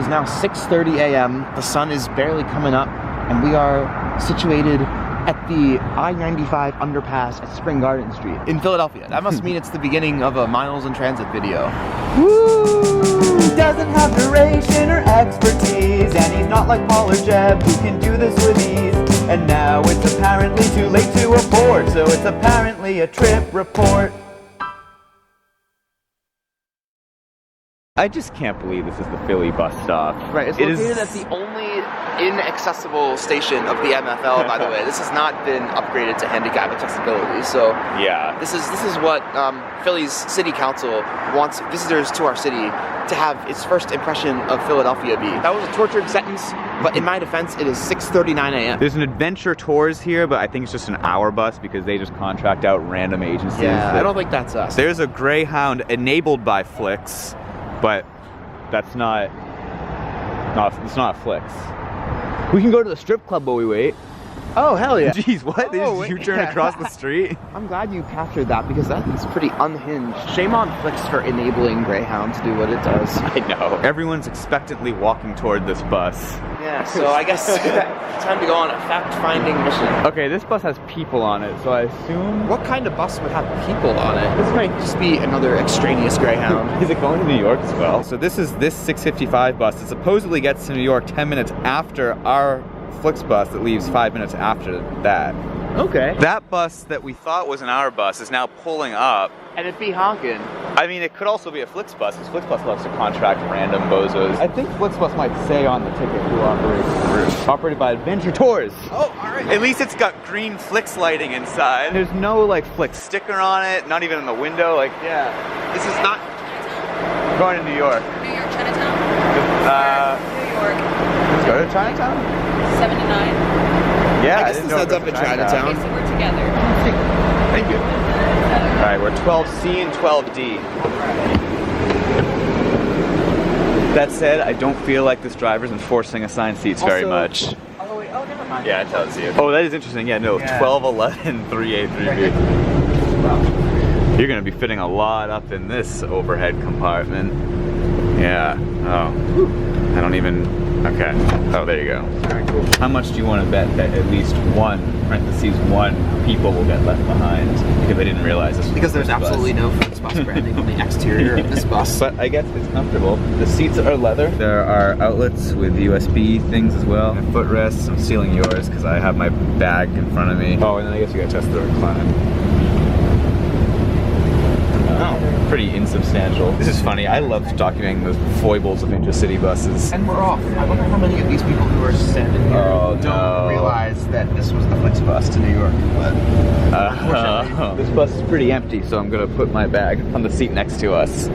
is now 6:30 a.m. The sun is barely coming up, and we are situated at the I-95 underpass at Spring Garden Street in Philadelphia. That must mean it's the beginning of a Miles in Transit video. Woo! Doesn't have duration or expertise, and he's not like Paul or Jeb who can do this with ease. And now it's apparently too late to abort, so it's apparently a trip report. I just can't believe this is the Philly bus stop. Right, it's located at the only inaccessible station of the MFL, by the way. This has not been upgraded to handicap accessibility, so yeah. This is what Philly's city council wants visitors to our city to have its first impression of Philadelphia be. That was a tortured sentence, but in my defense, it is 6:39 a.m. There's an Adventure Tours here, but I think it's just an hour bus because they just contract out random agencies. Yeah, I don't think that's us. There's a Greyhound enabled by Flix, but that's not it's not Flix. We can go to the strip club while we wait. Oh, hell yeah. Jeez, what? They just U-turn across the street? I'm glad you captured that because that is pretty unhinged. Shame on Flix for enabling Greyhound to do what it does. I know. Everyone's expectantly walking toward this bus. Yeah, so I guess it's time to go on a fact-finding mission. Okay, this bus has people on it, so I assume... What kind of bus would have people on it? This might just be another extraneous Greyhound. Is it going to New York as well? So this is this 6:55 bus. It supposedly gets to New York 10 minutes after our Flix bus that leaves 5 minutes after that. Okay. That bus that we thought was an hour bus is now pulling up. And it'd be honking. I mean, it could also be a Flix bus, because Flix bus loves to contract random bozos. I think Flix bus might say on the ticket who operates the route. Operated by Adventure Tours. Oh, alright. At least it's got green Flix lighting inside. There's no like Flix sticker on it, not even in the window. Like, Yeah. This is not going to New York. New York, Chinatown? New York. Let's go to Chinatown? 79. Yeah, I guess this ends up in Chinatown. Okay, so we're together. Thank you. Alright, we're 12C and 12D. That said, I don't feel like this driver's enforcing assigned seats very much. Oh, wait. Oh, never mind. Yeah, it tells you. Oh, that is interesting. Yeah, no, 12, 11, 3A, 3B. You're going to be fitting a lot up in this overhead compartment. Yeah. Oh. I don't even... Okay. Oh, there you go. Alright, cool. How much do you want to bet that at least one people will get left behind because they didn't realize this was Because there's a bus? absolutely no Flix bus branding on the exterior of this bus. But I guess it's comfortable. The seats are leather. There are outlets with USB things as well. And footrests. I'm stealing yours because I have my bag in front of me. Oh, and then I guess you gotta test the recline. Pretty insubstantial. This is funny. I love documenting the foibles of intercity buses. And we're off. I wonder how many of these people who are standing here don't realize that this was the Flix bus to New York. But unfortunately, this bus is pretty empty, so I'm gonna put my bag on the seat next to us.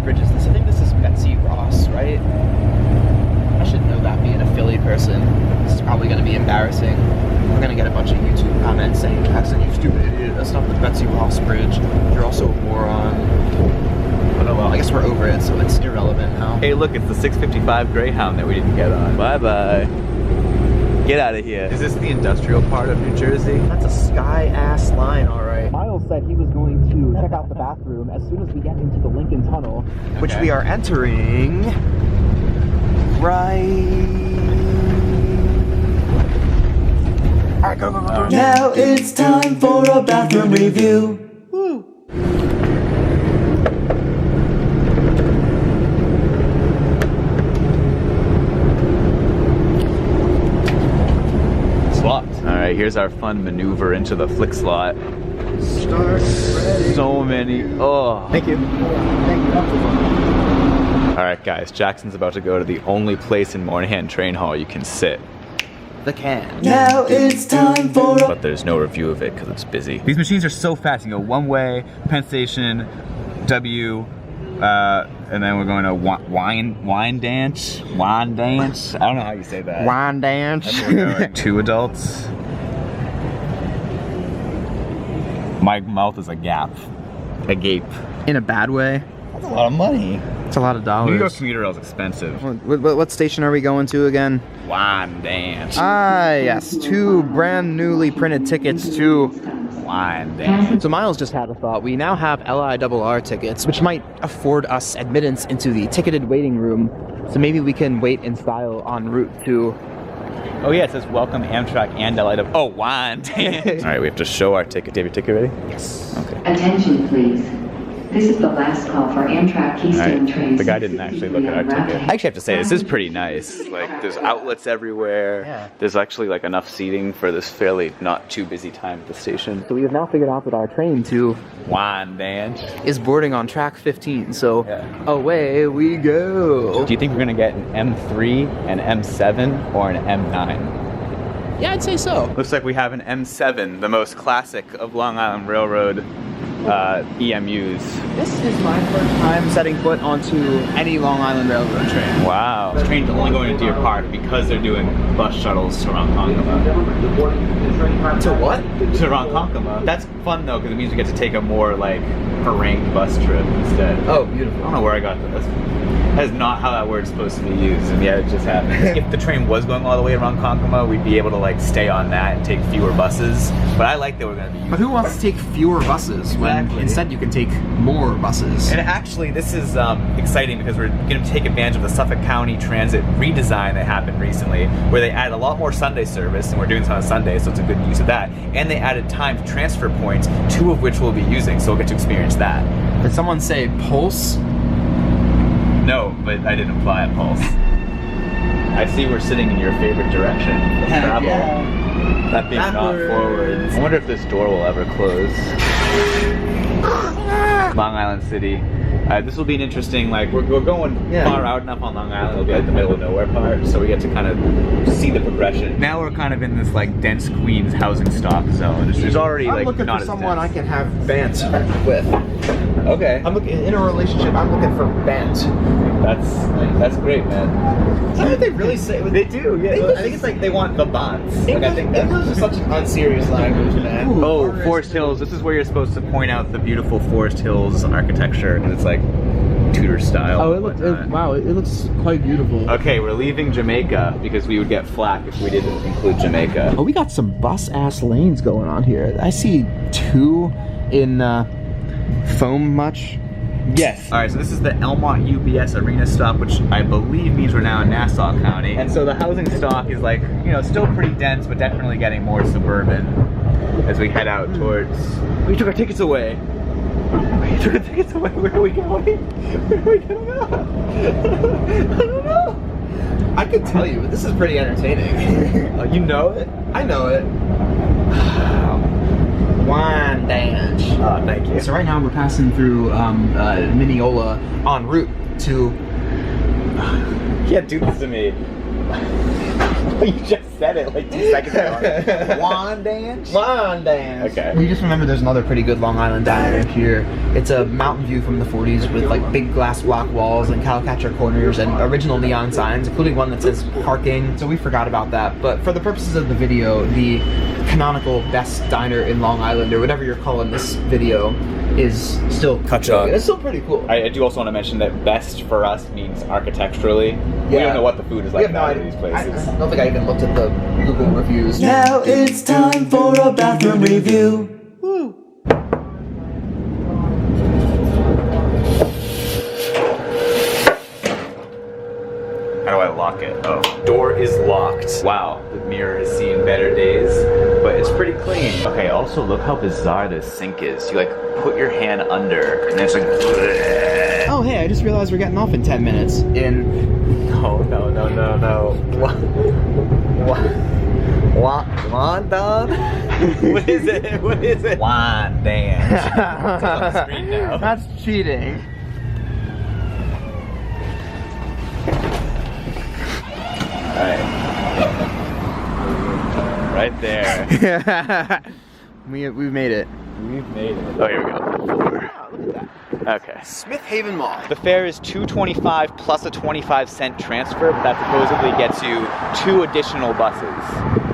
Bridge is this? I think this is Betsy Ross, right? I should know that being a Philly person. This is probably going to be embarrassing. We're going to get a bunch of YouTube comments saying, Jackson, you stupid idiot. That's not the Betsy Ross Bridge. You're also a moron. But oh well, I guess we're over it, so it's irrelevant now. Hey, look, it's the 6:55 Greyhound that we didn't get on. Bye-bye. Get out of here. Is this the industrial part of New Jersey? That's a sky-ass line, all right. Miles said he was going to check out the bathroom as soon as we get into the Lincoln Tunnel, which we are entering right... All right, go, go, go, go. Now it's time for a bathroom review. Woo. It's locked. All right, here's our fun maneuver into the Flix lot. Start ready. So many. Oh. Thank you. Thank you. All right, guys. Jackson's about to go to the only place in Moynihan Train Hall you can sit. The can. Now it's time for a... But there's no review of it because it's busy. These machines are so fast. You go one way, Penn Station, W, and then we're going to wine dance. I don't know how you say that. Wine dance. That's where we're going. 2 adults. My mouth is a gape. In a bad way. That's a lot of money. It's a lot of dollars. New York commuter rail is expensive. What station are we going to again? Wine dance. Ah, yes. 2 brand newly printed tickets to Wyandanch. So Miles just had a thought. We now have LIRR tickets, which might afford us admittance into the ticketed waiting room. So maybe we can wait in style en route to... Oh yeah, it says welcome Amtrak and LIRR. Oh, Wyandanch. All right, we have to show our ticket. Do you have your ticket ready? Yes. Okay. Attention, please. This is the last call for Amtrak Keystone trains. The guy didn't actually look at our ticket. I actually have to say, this is pretty nice. Like, there's outlets everywhere. Yeah. There's actually like enough seating for this fairly not too busy time at the station. So we have now figured out that our train to Wyandanch is boarding on track 15. So Yeah. away we go. Do you think we're gonna get an M3, an M7, or an M9? Yeah, I'd say so. Looks like we have an M7, the most classic of Long Island Railroad EMUs. This is my first time setting foot onto any Long Island Railroad train. Wow. This train's only going to Deer Park because they're doing bus shuttles to Ronkonkoma. To what? To Ronkonkoma. That's fun though, because it means we get to take a more like harangued bus trip instead. Oh, I beautiful. don't know where I got this. That is not how that word's supposed to be used, and yet it just happens. If the train was going all the way around Ronkonkoma, we'd be able to like stay on that and take fewer buses. But I like that we're going to be using. But who wants to take fewer buses when Exactly. instead you can take more buses? And actually, this is exciting because we're going to take advantage of the Suffolk County transit redesign that happened recently, where they added a lot more Sunday service, and we're doing this on a Sunday, so it's a good use of that. And they added timed transfer points, 2 of which we'll be using, so we'll get to experience that. Did someone say pulse? No, but I didn't imply a pulse. I see we're sitting in your favorite direction of travel. Yeah. That being not Backwards. forwards. I wonder if this door will ever close. Long Island City. This will be an interesting, like, we're going far out enough on Long Island, it'll be like the middle of nowhere part, so we get to kind of see the progression. Now we're kind of in this, like, dense Queens housing stock zone. There's already, I'm like, looking not for as someone dense. I can have bands with. Okay. I'm looking in a relationship. I'm looking for bands. That's great, man. Is that what they really say? They do, yeah. English I think it's like they want the bonds. Like, I think English is such an unserious language, man. Oh, Forest Hills. This is where you're supposed to point out the beautiful Forest Hills architecture, and it's like Tudor style. Oh, and it looks quite beautiful. Okay, we're leaving Jamaica because we would get flack if we didn't include Jamaica. Oh, we got some bus-ass lanes going on here. I see 2 in foam much. Yes. All right, so this is the Elmont UBS Arena stop, which I believe means we're now in Nassau County. And so the housing stock is like, you know, still pretty dense, but definitely getting more suburban as we head out towards... We took our tickets away. We took our tickets away. Where are we going? Where are we gonna go? I don't know. I could tell you, but this is pretty entertaining. You know it? I know it. Wyandanch. Oh, thank you. So right now we're passing through Mineola en route to... You can't do this to me. You just said it like 2 seconds ago. Wyandanch? Wyandanch. Okay. We just remember there's another pretty good Long Island diner here. It's a mountain view from the 40s with like big glass block walls and cowcatcher corners and original neon signs, including one that says parking. So we forgot about that. But for the purposes of the video, the canonical best diner in Long Island, or whatever you're calling this video, is still Kachuk. It's still pretty cool. I do also want to mention that best for us means architecturally. We don't know what the food is like in either of these places. I don't think I even looked at the Google reviews. Now it's time for a bathroom review. How do I lock it? Oh, door is locked. Wow, the mirror has seen better days, but it's pretty clean. Okay, also look how bizarre this sink is. You like put your hand under, and it's like... Oh, hey, I just realized we're getting off in 10 minutes. No. Wyandanch? What is it? What is it? Wyandanch. It's on the screen now. That's cheating. Right there. We've made it. We've made it. Oh, here we go. Look at that. Okay. Smith Haven Mall. The fare is $2.25 plus a 25-cent transfer, but that supposedly gets you 2 additional buses.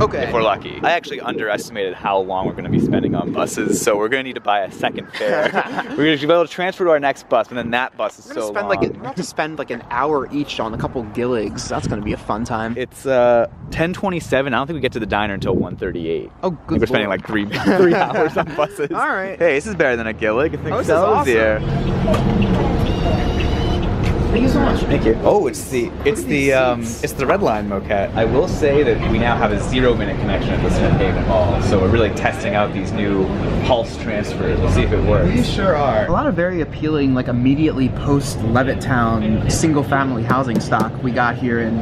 Okay. If we're lucky. I actually underestimated how long we're going to be spending on buses, so we're going to need to buy a second fare. We're going to be able to transfer to our next bus, and then that bus is so long. We're going to have to spend like an hour each on a couple gilligs. That's going to be a fun time. It's 10:27. I don't think we get to the diner until 1:38. Oh, good. We're spending like 3 hours on buses. All right. Hey, this is better than a gillig. I think Oh, this is so. awesome. Here. Thank you so much. Thank you. Oh, it's the Red Line moquette. I will say that we now have a 0-minute connection at the Smith Haven Mall, so we're really testing out these new pulse transfers. We'll see if it works. We sure are. A lot of very appealing, like immediately post Levittown single family housing stock we got here in.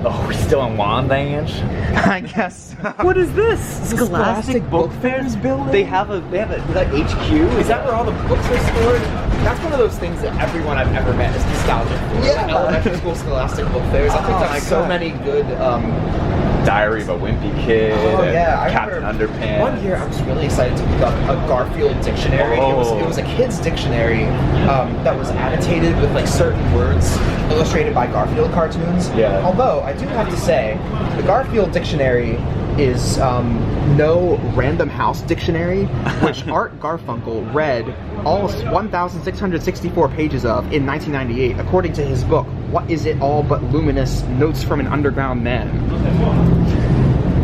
Oh, we're still in Wandange? I guess. What is this? Scholastic Book Fairs building? They have a HQ? Is that where all the books are stored? That's one of those things that everyone I've ever met is nostalgic for. Yeah. Like elementary school Scholastic Book Fairs. I picked up so many good. Diary of a Wimpy Kid. Oh yeah, I Captain remember Underpants. one year I was really excited to pick up a Garfield dictionary. Oh. It was a kid's dictionary that was annotated with like certain words illustrated by Garfield cartoons. Yeah. Although I do have to say, the Garfield dictionary is no Random House dictionary, which Art Garfunkel read all 1,664 pages of in 1998, according to his book, What Is It All But Luminous? Notes from an Underground Man,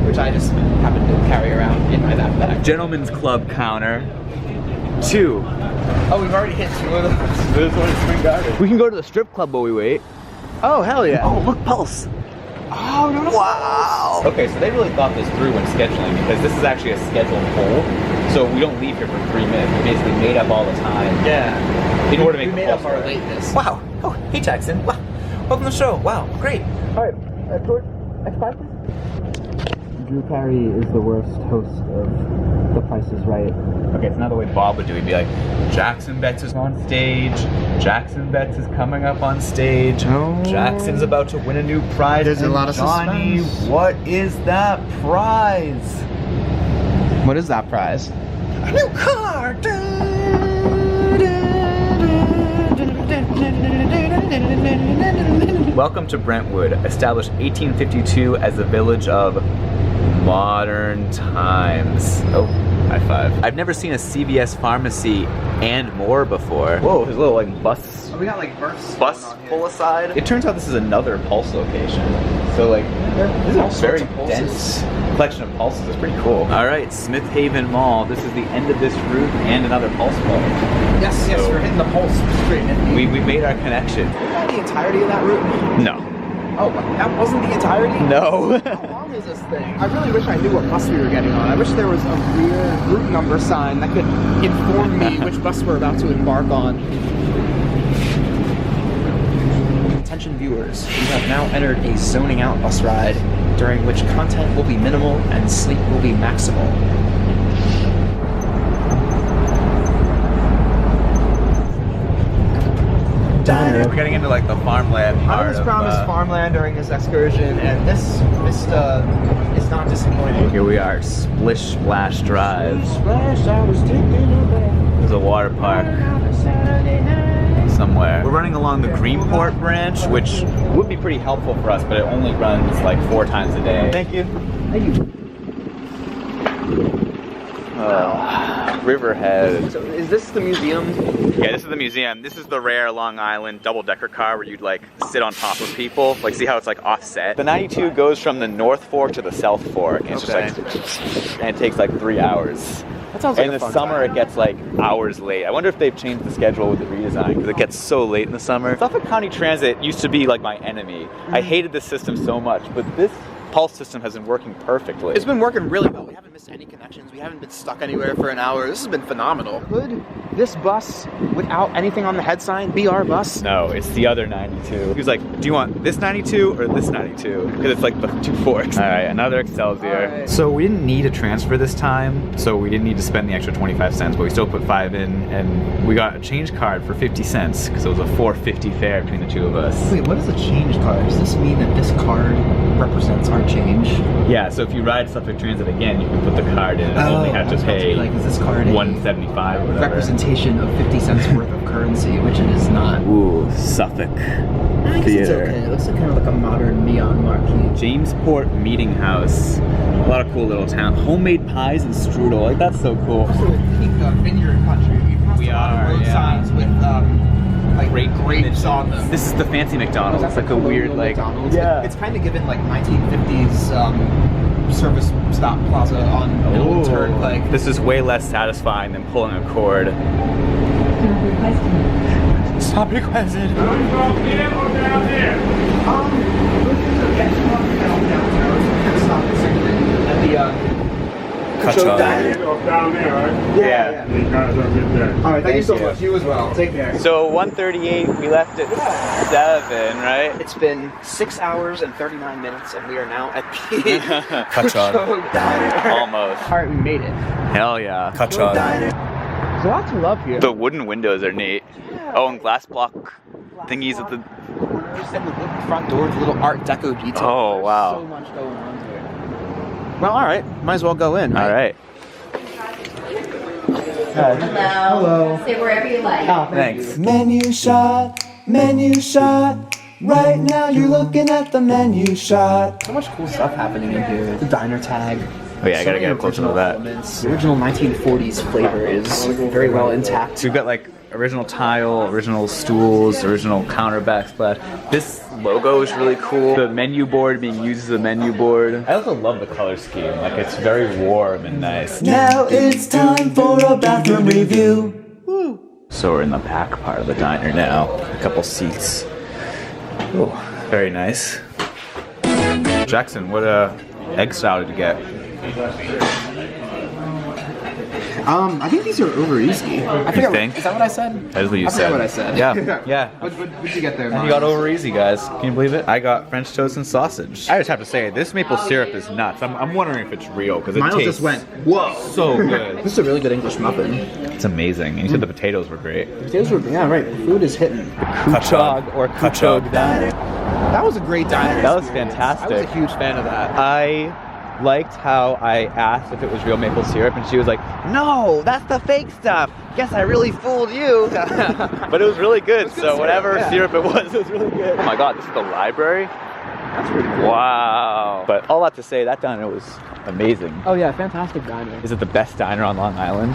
which I just happen to carry around in my backpack. Gentleman's Club counter. 2. Oh, we've already hit 2 of those. This one is Spring Garden. We can go to the strip club while we wait. Oh, hell yeah. Oh, look, Pulse. Oh, no, Wow! Okay, so they really thought this through when scheduling, because this is actually a scheduled poll, so we don't leave here for 3 minutes. We basically made up all the time. Yeah. In order to make we the made up pulse our work. lateness. Wow! Oh, hey Jackson. Wow. Welcome to the show. Wow, great. All right, George, next part, please. Drew Carey is the worst host of The Price is Right. Okay, it's another way Bob would do. He'd be like, Jackson Betts is on stage. Jackson Betts is coming up on stage. Oh. Jackson's about to win a new prize. There's a And lot of Johnny, suspense. what is that prize? What is that prize? A new car. Welcome to Brentwood, established 1852 as a village of modern times. Oh, high five. I've never seen a CVS pharmacy and more before. Whoa, there's a little like bus Oh, we got like births. pull aside. It turns out this is another Pulse location. So like, this is all a very sorts of pulses. dense collection of pulses. It's pretty cool. All right, Smith Haven Mall. This is the end of this route and another Pulse Mall. Yes, So- we're hitting the Pulse straight in. We made our connection. Is that the entirety of that route? No. Oh, that wasn't the entirety? No. How long is this thing? I really wish I knew what bus we were getting on. I wish there was a weird route number sign that could inform me which bus we're about to embark on. Attention viewers, we have now entered a zoning out bus ride, during which content will be minimal and sleep will be maximal. We're getting into like the farmland part. I was promised farmland during this excursion, and this is not disappointing. Here we are, Splish Splash Drive. Splash, I was taking a bath. There's a water park on a Saturday night. somewhere. We're running along the Greenport branch, which would be pretty helpful for us, but it only runs like 4 times a day. Thank you. Thank you. Riverhead. So is this the museum? Yeah, this is the museum. This is the rare Long Island double-decker car where you'd like sit on top of people. Like, see how it's like offset? The 92 goes from the North Fork to the South Fork, and it's just like, and it takes like 3 hours. That sounds like In a the fun summer, time. it gets like hours late. I wonder if they've changed the schedule with the redesign because it gets so late in the summer. Suffolk County Transit used to be like my enemy. I hated this system so much, but this Pulse system has been working perfectly. It's been working really well. We haven't missed any connections. We haven't been stuck anywhere for an hour. This has been phenomenal. Could this bus, without anything on the head sign, be our bus? No, it's the other 92. He was like, do you want this 92 or this 92? Because it's like the 2 forks. All right, another Excelsior. All right. So we didn't need a transfer this time, so we didn't need to spend the extra 25 cents, but we still put 5 in, and we got a change card for 50 cents because it was a $4.50 fare between the two of us. Wait, what is a change card? Does this mean that this card represents our change. Yeah, so if you ride Suffolk Transit again, you can put the card in and only have to pay like, is this card $1.75 or whatever. representation of 50 cents worth of currency, which it is not. Ooh, Suffolk I guess it's Theater. okay. It looks like kind of like a modern neon marquee. Jamesport Meeting House. A lot of cool little town. Homemade pies and strudel. Like, that's so cool. So peak vineyard country. We are, road yeah. signs with like grapes on them. This is the fancy McDonald's. That's It's like a weird, like, McDonald's. yeah. It's kind of given like 1950s service stop plaza on Middle Turnpike. This is way less satisfying than pulling a cord. Stop requested. Down there, right? Yeah. The cars are right there. All right, thank you so Thank you. much. You as well. Take care. So 1:38, we left at 7, right? It's been 6 hours and 39 minutes, and we are now at the Kachog. Kachog Diner. Almost. All right, we made it. Hell yeah. Kachog. There's a lot to love here. The wooden windows are neat. Oh, and glass block thingies at the... Just in the front door, the little Art Deco detail. Oh, There's wow. so much going on here. Well, all right. Might as well go in. All right. Hello. Say wherever you like. Thanks. Menu shot, right now you're looking at the menu shot. So much cool stuff happening in here. The diner tag. Oh yeah, I gotta So many get closer to original that. elements. The original 1940s flavor is very well intact. So we've got like original tile, original stools, original counter backsplash. This logo is really cool. The menu board being used as a menu board. I also love the color scheme. Like, it's very warm and nice. Now it's time for a bathroom review. So we're in the back part of the diner now. A couple seats. Oh, very nice. Jackson, what egg style did you get? I think these are over easy. I forget. think? Is that what I said? That is what you I said. forget what I said. Yeah, yeah. What'd you get there? And you got over easy, guys. Can you believe it? I got French toast and sausage. I just have to say, this maple syrup is nuts. I'm wondering if it's real because it Mine tastes just went, whoa. so good. This is a really good English muffin. It's amazing. And you said the potatoes were great. Potatoes were, yeah, right. Food is hitting. Kachog or Kachog Diner. That was a great diner. That was experience. fantastic. I was a huge fan of that. I liked how I asked if it was real maple syrup, and she was like, "No, that's the fake stuff. Guess I really fooled you." But it was really good. So syrup, whatever yeah. syrup it was really good. Oh my god, this is the library. That's pretty cool. Wow. But all that to say, that diner was amazing. Oh yeah, fantastic diner. Is it the best diner on Long Island?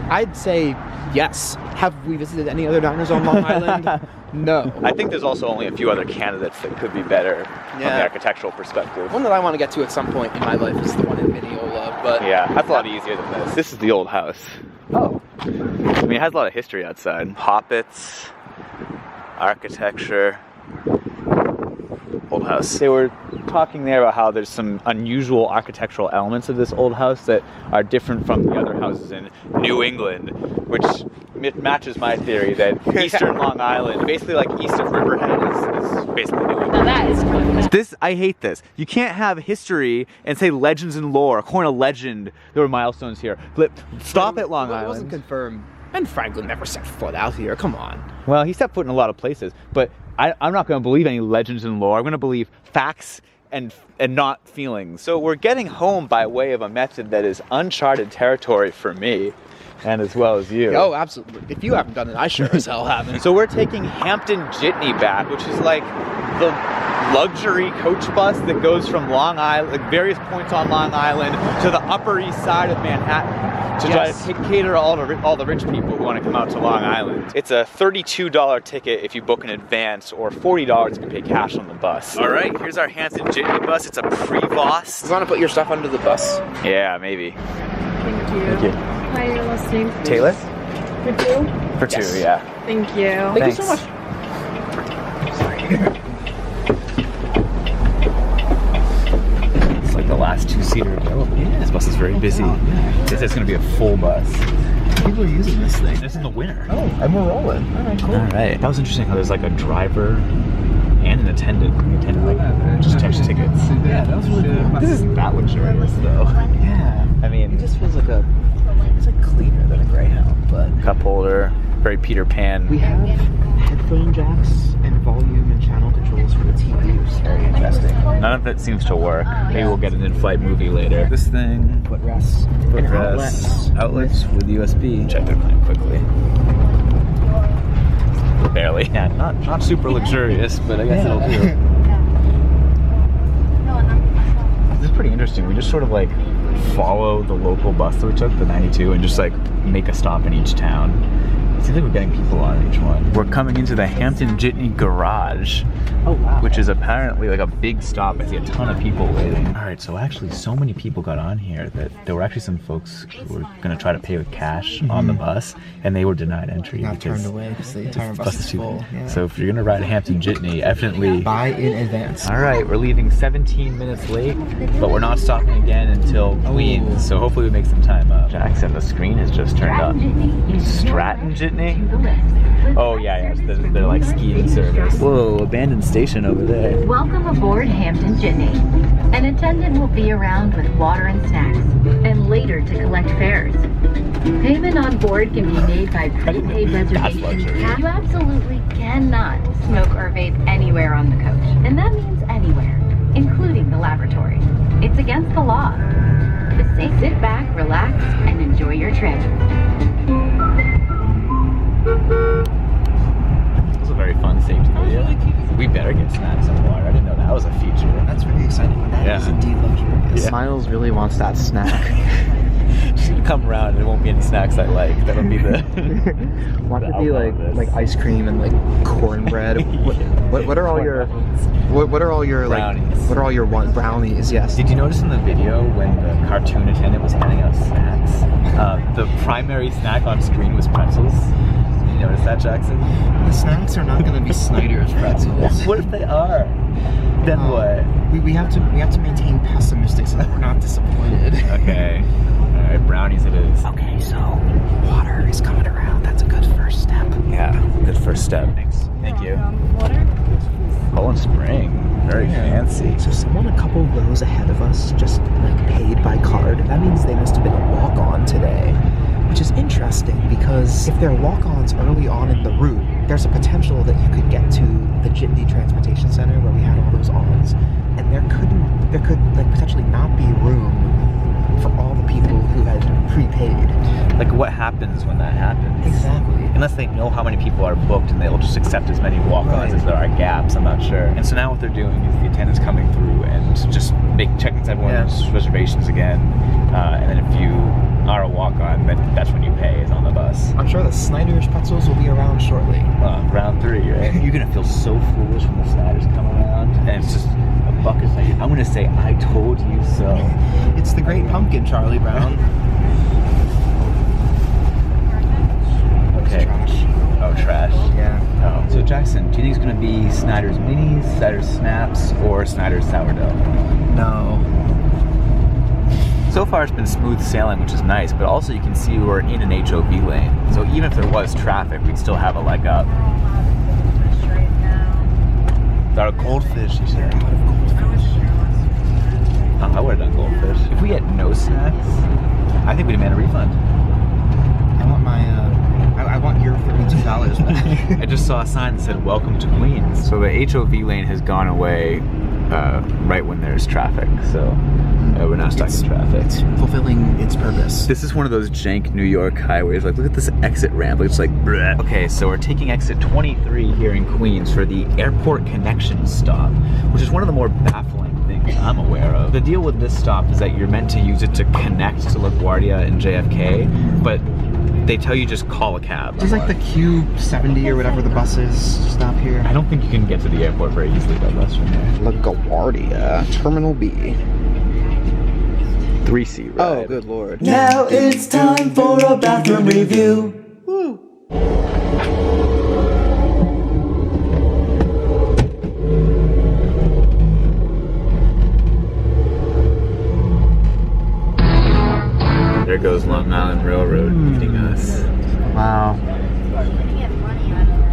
I'd say yes. Have we visited any other diners on Long Island? No. I think there's also only a few other candidates that could be better from the Yeah. architectural perspective. One that I want to get to at some point in my life is the one in Mineola, but Yeah, that's a lot easier than this. This is the old house. oh, I mean, it has a lot of history outside. Hoppets, architecture, old house. They were talking there about how there's some unusual architectural elements of this old house that are different from the other houses in New England, which matches my theory that Eastern Long Island, basically like east of Riverhead, is basically New England. Now that is cool. This, I hate this. You can't have history and say legends and lore. According to legend, there were milestones here. Stop at Long It Island. wasn't confirmed. Ben Franklin never set foot out here. Come on. Well, he stepped foot in a lot of places, but I'm not going to believe any legends and lore. I'm going to believe facts and not feelings. So we're getting home by way of a method that is uncharted territory for me, and as well as you. Oh, absolutely. If you haven't done it, I sure as hell haven't. So we're taking Hampton Jitney back, which is like the luxury coach bus that goes from Long Island, like various points on Long Island, to the Upper East Side of Manhattan to try to cater to all the rich people who want to come out to Long Island. It's a $32 ticket if you book in advance, or $40 if you pay cash on the bus. All right, here's our Hampton Jitney bus. It's a Prevost. You want to put your stuff under the bus? Yeah, maybe. Thank you. Thank you. Hi, you're listening. Taylor? For two? For two, yeah. Thank you. Thank you so Thanks. much. It's like the last two-seater available. Yeah, this bus is very busy. This is going to be a full bus. People are using this thing. This is the winner. Oh, and we're rolling. All right, cool. All right. That was interesting how there's like a driver and an attendant. The attendant like just checks tickets. Yeah, that was really cool. This isn't that luxurious though. Yeah. I mean, It just feels like it's like cleaner than a Greyhound, but cup holder, very Peter Pan. we have screen jacks and volume and channel controls for the TVs. Very interesting. None of it seems to work. Maybe we'll get an in-flight movie later. This thing. Footrests. And outlets. Outlets with USB. Check their plan quickly. Barely. Yeah, not super luxurious, but I guess it'll do. This is pretty interesting. We just sort of like follow the local bus that we took, the 92, and just like make a stop in each town. It seems like we're getting people on each one. We're coming into the Hampton Jitney garage. Oh wow. Which is apparently like a big stop. I see a ton of people waiting. All right, so actually so many people got on here that there were actually some folks who were gonna try to pay with cash on the bus, and they were denied entry. Not turned away because the entire bus is full. Yeah. So if you're gonna ride Hampton Jitney, definitely buy in advance. All right, we're leaving 17 minutes late, but we're not stopping again until Queens. So hopefully we make some time up. Jackson, the screen has just turned up. Stratton Jitney? Oh yeah, they're like skiing service. Whoa, abandoned station over there. Welcome aboard Hampton Jitney. An attendant will be around with water and snacks, and later to collect fares. Payment on board can be made by prepaid reservations. luxury. You absolutely cannot smoke or vape anywhere on the coach, and that means anywhere, including the lavatory. It's against the law. So sit back, relax, and enjoy your trip. It was a very fun safety video. We better get snacks and water. I didn't know that was a feature. That's really exciting. That is indeed luxurious. Yeah. Miles really wants that snack. She's gonna come around and there won't be any snacks I like. That'll be the. Want the to be outcome of this. like ice cream and like cornbread. What are all your what are all your brownies? Like what are all your brownies? Yes. Did you notice in the video when the cartoon attendant was handing out snacks, the primary snack on screen was pretzels? Did you notice that, Jackson? The snacks are not going to be Snyder's pretzels. What if they are? Then what? We have to maintain pessimistic so that we're not disappointed. Okay. All right, brownies it is. Okay, so water is coming around. That's a good first step. Yeah, good first step. Thanks. Thank you. Water? Poland Spring, very fancy. So someone a couple rows ahead of us just like paid by card. That means they must have been a walk-on today, which is interesting because if they're walk-ons early on in the route, there's a potential that you could get to the Jitney Transportation Center where we had all those ons, and there could like potentially not be room for all the people who had prepaid. Like what happens when that happens? Exactly. Unless they know how many people are booked and they'll just accept as many walk-ons as there are gaps, I'm not sure. And so now what they're doing is the attendant's coming through and just checking everyone's reservations again. And then if you are a walk-on, then that's when you pay is on the bus. I'm sure the Snyder's pretzels will be around shortly. Round 3, right? You're gonna feel so foolish when the Snyders come around and it's just a bucket. I'm gonna say, I told you so. It's the Great Pumpkin, Charlie Brown. Okay. Trash. Oh, trash. Yeah. Oh. So Jackson, do you think it's gonna be Snyder's Minis, Snyder's Snaps, or Snyder's Sourdough? No. So far it's been smooth sailing, which is nice, but also you can see we're in an HOV lane. So even if there was traffic, we'd still have a leg up. Our goldfish, you said. Oh, I would have done goldfish. If we had no snacks, I think we'd have made a refund. I want my, I want your $32 back. I just saw a sign that said, "Welcome to Queens." So the HOV lane has gone away right when there's traffic, so we're not stuck in traffic. It's fulfilling its purpose. This is one of those jank New York highways. Like, look at this exit ramp. It's like, bleh. Okay, so we're taking exit 23 here in Queens for the airport connection stop, which is one of the more baffling things I'm aware of. The deal with this stop is that you're meant to use it to connect to LaGuardia and JFK, but they tell you just call a cab. It's like the Q70 or whatever the bus is stop here. I don't think you can get to the airport very easily by bus from here. LaGuardia, Terminal B. 3C ride. Oh, good lord. Now it's time for a bathroom review. Woo. There goes Long Island Railroad meeting us. Wow.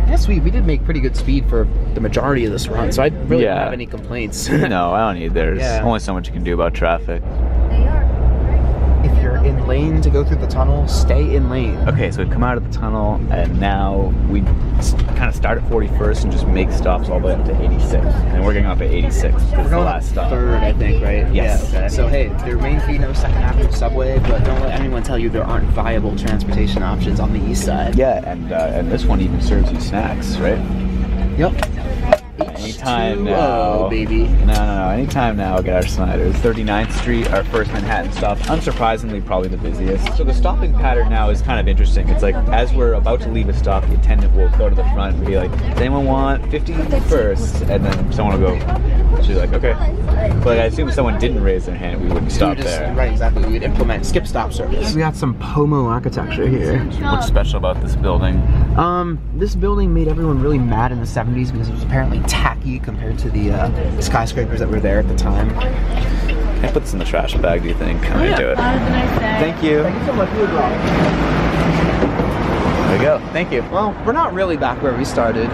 Yes, we did make pretty good speed for the majority of this run, so I really don't have any complaints. No, I don't need. There's Yeah. only so much you can do about traffic. If you're in lane to go through the tunnel, stay in lane. Okay, so we've come out of the tunnel, and now we kind of start at 41st and just make stops all the way up to 86. And we're getting off at 86. This is the last stop. Third, I think, right? Yes. Yeah, okay. So hey, there may be no Second Avenue subway, but don't let anyone tell you there aren't viable transportation options on the east side. Yeah, and this one even serves you snacks, right? Yep. Anytime H2O, now, baby. No. Anytime now, get our Snyder's. 39th Street, our first Manhattan stop. Unsurprisingly, probably the busiest. So the stopping pattern now is kind of interesting. It's like as we're about to leave a stop, the attendant will go to the front and be like, "Does anyone want 51st?" And then someone will go. She's like, "Okay." But like, I assume if someone didn't raise their hand, we wouldn't stop there. Right, exactly. We would implement skip stop service. We got some Pomo architecture here. What's special about this building? This building made everyone really mad in the 70s because it was apparently tacky compared to the skyscrapers that were there at the time. Can I put this in the trash bag, do you think? I'm gonna do it. Have a nice day. Thank you. Thank you so much. You as well. There we go. Thank you. Well, we're not really back where we started,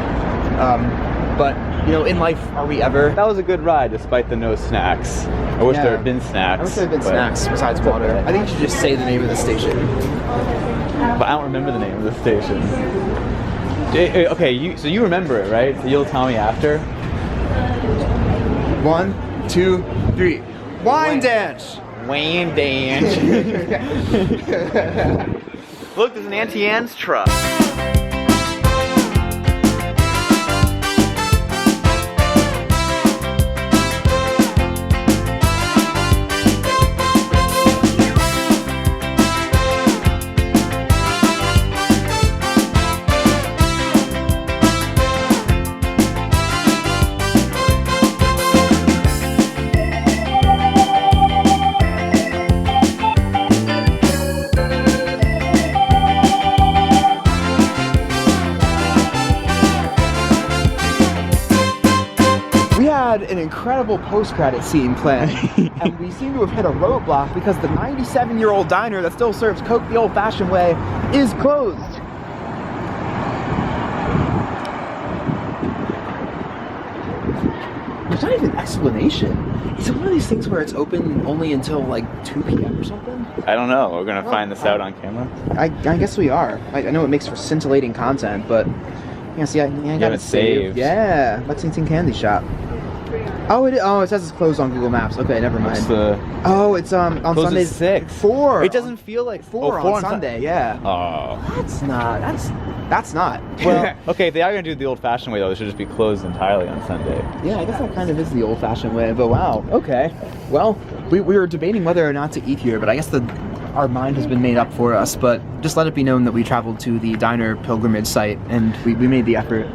but you know, in life, are we ever? That was a good ride, despite the no snacks. I wish there had been snacks. I wish there had been but snacks besides water. okay. I think you should just say the name of the station. But I don't remember the name of the station. Okay, so you remember it, right? So you'll tell me after. 1, 2, 3. Wine dance. Wayne Dance. Look, there's an Auntie Anne's truck. An incredible post-credit scene planned, and we seem to have hit a roadblock because the 97-year-old diner that still serves Coke the old-fashioned way is closed. There's not even an explanation. Is it one of these things where it's open only until like 2 p.m. or something? I don't know. We're gonna find this out on camera. I guess we are. I know it makes for scintillating content, but yeah, see, I got it saved. Yeah, Lexington Candy Shop. Oh, it says it's closed on Google Maps. Okay, never mind. What's the... Oh, it's on Sundays 6. 4. It doesn't feel like 4 on Sunday. Yeah. Oh. That's not. Well, okay, if they are gonna do it the old-fashioned way though, they should just be closed entirely on Sunday. Yeah, I guess that kind of is the old-fashioned way. But wow. Okay. Well, we were debating whether or not to eat here, but I guess our mind has been made up for us. But just let it be known that we traveled to the diner pilgrimage site and we made the effort.